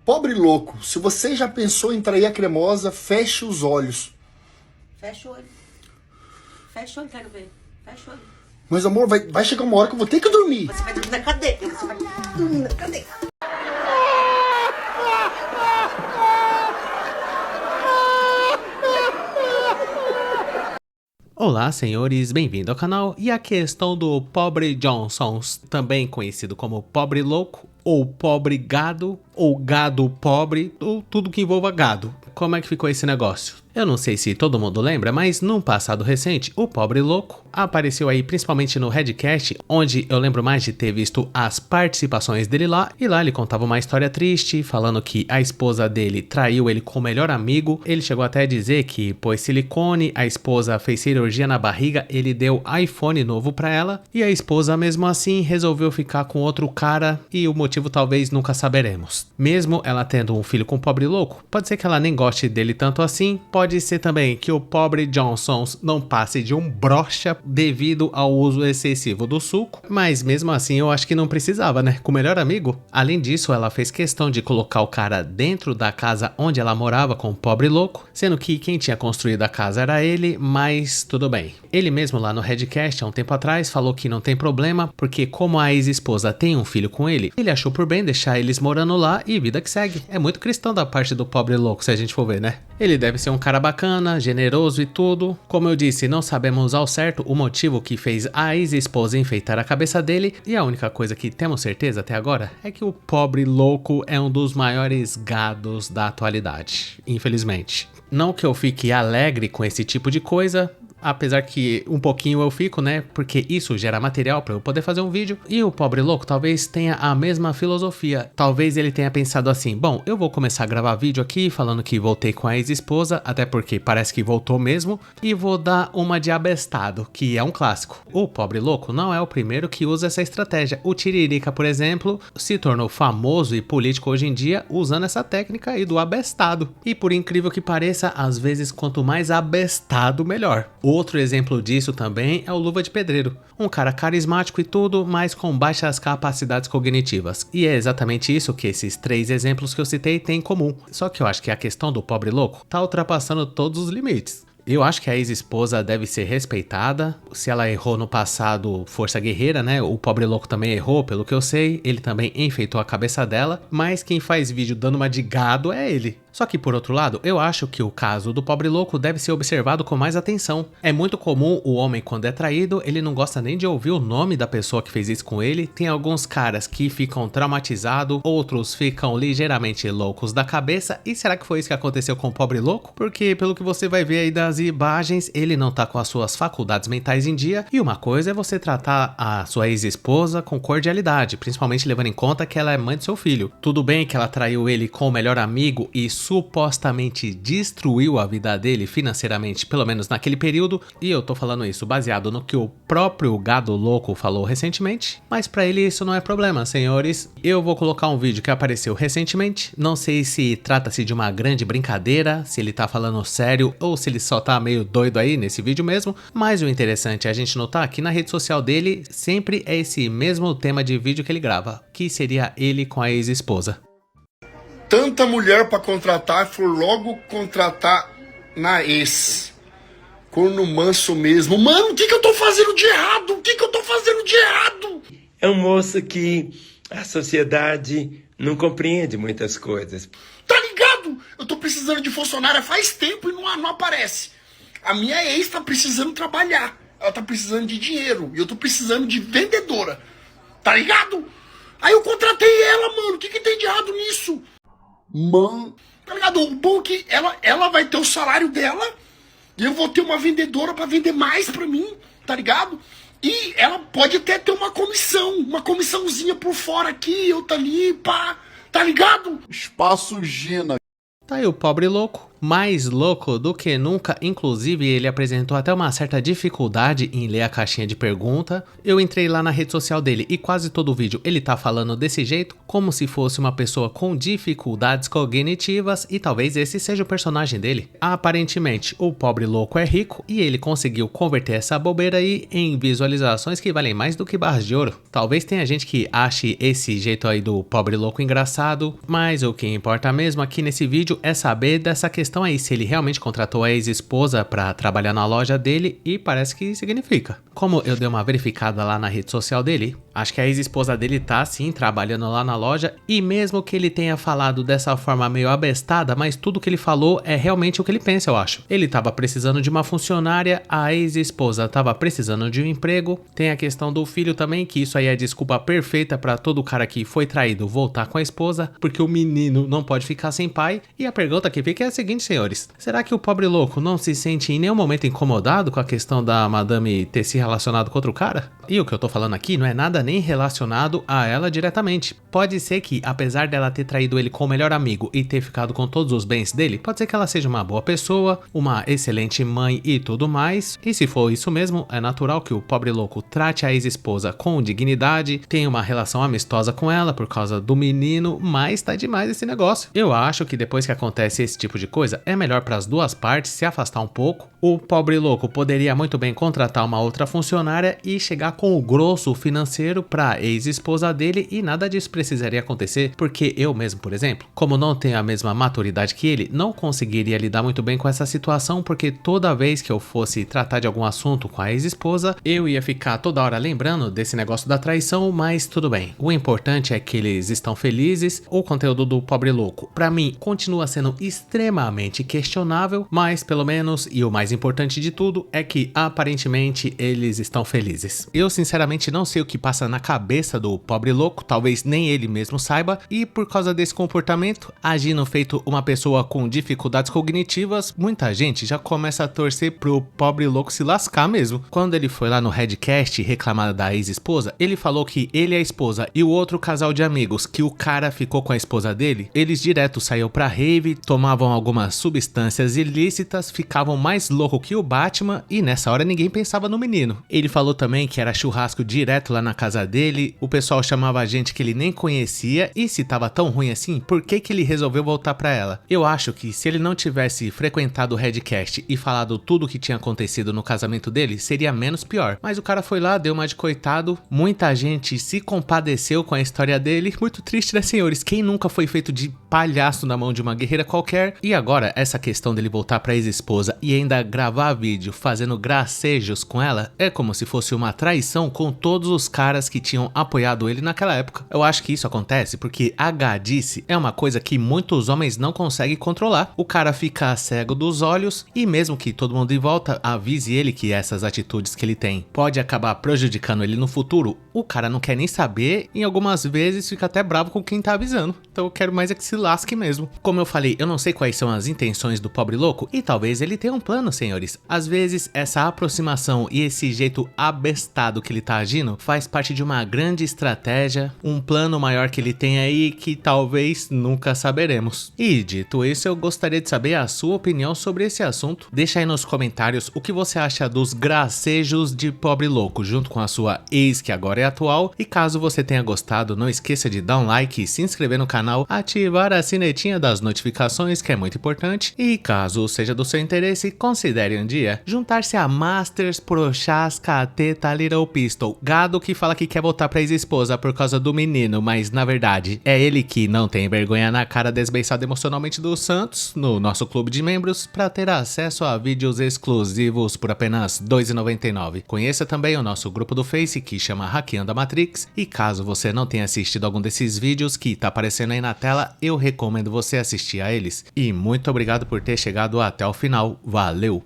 Pobre louco, se você já pensou em trair a cremosa, feche os olhos. Fecha o olho. Fecha o olho, quero ver. Fecha o olho. Mas amor, vai chegar uma hora que eu vou ter que dormir. Você vai dormir na cadeia. Você vai dormir na cadeia. Olá, senhores, bem-vindo ao canal. E a questão do pobre Johnsons, também conhecido como pobre louco, ou pobre gado, ou gado pobre, ou tudo que envolva gado. Como é que ficou esse negócio? Eu não sei se todo mundo lembra, mas num passado recente, o pobre louco apareceu aí principalmente no Redcast, onde eu lembro mais de ter visto as participações dele lá, e lá ele contava uma história triste, falando que a esposa dele traiu ele com o melhor amigo. Ele chegou até a dizer que pôs silicone, a esposa fez cirurgia na barriga, ele deu iPhone novo pra ela, e a esposa mesmo assim resolveu ficar com outro cara, e o motivo talvez nunca saberemos. Mesmo ela tendo um filho com o pobre louco, pode ser que ela nem goste dele tanto assim, pode ser também que o pobre Johnsons não passe de um broxa devido ao uso excessivo do suco, mas mesmo assim eu acho que não precisava, né? Com o melhor amigo. Além disso, ela fez questão de colocar o cara dentro da casa onde ela morava com o pobre louco, sendo que quem tinha construído a casa era ele, mas tudo bem. Ele mesmo lá no Redcast há um tempo atrás falou que não tem problema, porque como a ex-esposa tem um filho com ele achou por bem deixar eles morando lá e vida que segue. É muito cristão da parte do pobre louco, se a gente for ver, né? Ele deve ser um cara bacana, generoso e tudo. Como eu disse, não sabemos ao certo o motivo que fez a ex-esposa enfeitar a cabeça dele, e a única coisa que temos certeza até agora é que o pobre louco é um dos maiores gados da atualidade, infelizmente. Não que eu fique alegre com esse tipo de coisa, apesar que um pouquinho eu fico, né? Porque isso gera material para eu poder fazer um vídeo. E o pobre louco talvez tenha a mesma filosofia. Talvez ele tenha pensado assim: bom, eu vou começar a gravar vídeo aqui falando que voltei com a ex-esposa, até porque parece que voltou mesmo, e vou dar uma de abestado, que é um clássico. O pobre louco não é o primeiro que usa essa estratégia. O Tiririca, por exemplo, se tornou famoso e político hoje em dia usando essa técnica aí do abestado. E por incrível que pareça, às vezes quanto mais abestado, melhor. Outro exemplo disso também é o Luva de Pedreiro, um cara carismático e tudo, mas com baixas capacidades cognitivas. E é exatamente isso que esses três exemplos que eu citei têm em comum. Só que eu acho que a questão do pobre louco tá ultrapassando todos os limites. Eu acho que a ex-esposa deve ser respeitada. Se ela errou no passado, força guerreira, né? O pobre louco também errou, pelo que eu sei. Ele também enfeitou a cabeça dela. Mas quem faz vídeo dando uma de gado é ele. Só que por outro lado, eu acho que o caso do pobre louco deve ser observado com mais atenção. É muito comum o homem, quando é traído, ele não gosta nem de ouvir o nome da pessoa que fez isso com ele. Tem alguns caras que ficam traumatizados, outros ficam ligeiramente loucos da cabeça. E será que foi isso que aconteceu com o pobre louco? Porque pelo que você vai ver aí das imagens, ele não tá com as suas faculdades mentais em dia. E uma coisa é você tratar a sua ex-esposa com cordialidade, principalmente levando em conta que ela é mãe do seu filho. Tudo bem que ela traiu ele com o melhor amigo e supostamente destruiu a vida dele financeiramente, pelo menos naquele período, e eu tô falando isso baseado no que o próprio gado louco falou recentemente, mas pra ele isso não é problema, senhores. Eu vou colocar um vídeo que apareceu recentemente, não sei se trata-se de uma grande brincadeira, se ele tá falando sério ou se ele só tá meio doido aí nesse vídeo mesmo, mas o interessante é a gente notar que na rede social dele sempre é esse mesmo tema de vídeo que ele grava, que seria ele com a ex-esposa. Tanta mulher pra contratar, for logo contratar na ex. Corno manso mesmo. Mano, o que eu tô fazendo de errado? O que eu tô fazendo de errado? É um moço que a sociedade não compreende muitas coisas. Tá ligado? Eu tô precisando de funcionária faz tempo e não aparece. A minha ex tá precisando trabalhar. Ela tá precisando de dinheiro. E eu tô precisando de vendedora. Tá ligado? Aí eu contratei ela, mano. O que tem de errado nisso? Mano, tá ligado? O bom é que ela vai ter o salário dela e eu vou ter uma vendedora pra vender mais pra mim, tá ligado? E ela pode até ter uma comissãozinha por fora aqui, outra ali, pá, tá ligado? Espaço Gina. Tá aí o pobre louco, mais louco do que nunca, inclusive ele apresentou até uma certa dificuldade em ler a caixinha de pergunta. Eu entrei lá na rede social dele e quase todo o vídeo ele tá falando desse jeito, como se fosse uma pessoa com dificuldades cognitivas, e talvez esse seja o personagem dele. Aparentemente, o pobre louco é rico e ele conseguiu converter essa bobeira aí em visualizações que valem mais do que barras de ouro. Talvez tenha gente que ache esse jeito aí do pobre louco engraçado, mas o que importa mesmo aqui nesse vídeo é saber dessa questão aí, se ele realmente contratou a ex-esposa pra trabalhar na loja dele, e parece que significa. Como eu dei uma verificada lá na rede social dele, acho que a ex-esposa dele tá sim trabalhando lá na loja, e mesmo que ele tenha falado dessa forma meio abestada, mas tudo que ele falou é realmente o que ele pensa, eu acho. Ele tava precisando de uma funcionária, a ex-esposa tava precisando de um emprego, tem a questão do filho também, que isso aí é desculpa perfeita pra todo cara que foi traído voltar com a esposa, porque o menino não pode ficar sem pai. E a pergunta que fica é a seguinte, senhores: será que o pobre louco não se sente em nenhum momento incomodado com a questão da madame ter se relacionado com outro cara? E o que eu tô falando aqui não é nada nem relacionado a ela diretamente. Pode ser que, apesar dela ter traído ele com o melhor amigo e ter ficado com todos os bens dele, pode ser que ela seja uma boa pessoa, uma excelente mãe e tudo mais. E se for isso mesmo, é natural que o pobre louco trate a ex-esposa com dignidade, tenha uma relação amistosa com ela por causa do menino, mas tá demais esse negócio. Eu acho que depois que acontece esse tipo de coisa, é melhor para as duas partes se afastar um pouco. O pobre louco poderia muito bem contratar uma outra funcionária e chegar com o grosso financeiro para ex-esposa dele, e nada disso precisaria acontecer, porque eu mesmo, por exemplo, como não tenho a mesma maturidade que ele, não conseguiria lidar muito bem com essa situação, porque toda vez que eu fosse tratar de algum assunto com a ex-esposa, eu ia ficar toda hora lembrando desse negócio da traição, mas tudo bem. O importante é que eles estão felizes. O conteúdo do pobre louco, pra mim, continua sendo extremamente questionável, mas pelo menos, e o mais importante de tudo, é que aparentemente eles estão felizes. Eu sinceramente não sei o que passa na cabeça do pobre louco, talvez nem ele mesmo saiba, e por causa desse comportamento, agindo feito uma pessoa com dificuldades cognitivas, muita gente já começa a torcer pro pobre louco se lascar mesmo. Quando ele foi lá no Redcast reclamar da ex-esposa, ele falou que ele e a esposa e o outro casal de amigos que o cara ficou com a esposa dele, eles direto saíam pra rave, tomavam algumas substâncias ilícitas, ficavam mais louco que o Batman, e nessa hora ninguém pensava no menino. Ele falou também que era churrasco direto lá na casa dele, o pessoal chamava gente que ele nem conhecia, e se tava tão ruim assim, por que ele resolveu voltar pra ela? Eu acho que se ele não tivesse frequentado o Redcast e falado tudo o que tinha acontecido no casamento dele, seria menos pior. Mas o cara foi lá, deu uma de coitado, muita gente se compadeceu com a história dele. Muito triste, né, senhores? Quem nunca foi feito de palhaço na mão de uma guerreira qualquer? E agora, essa questão dele voltar pra ex-esposa e ainda gravar vídeo fazendo gracejos com ela, é como se fosse uma traição com todos os caras que tinham apoiado ele naquela época. Eu acho que isso acontece porque a gadice é uma coisa que muitos homens não conseguem controlar. O cara fica cego dos olhos, e mesmo que todo mundo em volta avise ele que essas atitudes que ele tem pode acabar prejudicando ele no futuro, o cara não quer nem saber, e algumas vezes fica até bravo com quem tá avisando. Então eu quero mais é que se lasque mesmo. Como eu falei, eu não sei quais são as intenções do pobre louco, e talvez ele tenha um plano, senhores. Às vezes essa aproximação e esse jeito abestado que ele tá agindo faz parte de uma grande estratégia, um plano maior que ele tem aí que talvez nunca saberemos. E dito isso, eu gostaria de saber a sua opinião sobre esse assunto. Deixa aí nos comentários o que você acha dos gracejos de pobre louco junto com a sua ex, que agora é atual. E caso você tenha gostado, não esqueça de dar um like, se inscrever no canal, ativar a sinetinha das notificações, que é muito importante. E caso seja do seu interesse, considere um dia juntar-se a Masters Prochasca Teta Little Pistol, gado que fala que quer voltar pra ex-esposa por causa do menino, mas na verdade é ele que não tem vergonha na cara, desbeiçado emocionalmente do Santos, no nosso clube de membros, para ter acesso a vídeos exclusivos por apenas R$ 2,99. Conheça também o nosso grupo do Face, que chama Hackeando a Matrix, e caso você não tenha assistido algum desses vídeos que tá aparecendo aí na tela, eu recomendo você assistir a eles. E muito obrigado por ter chegado até o final. Valeu!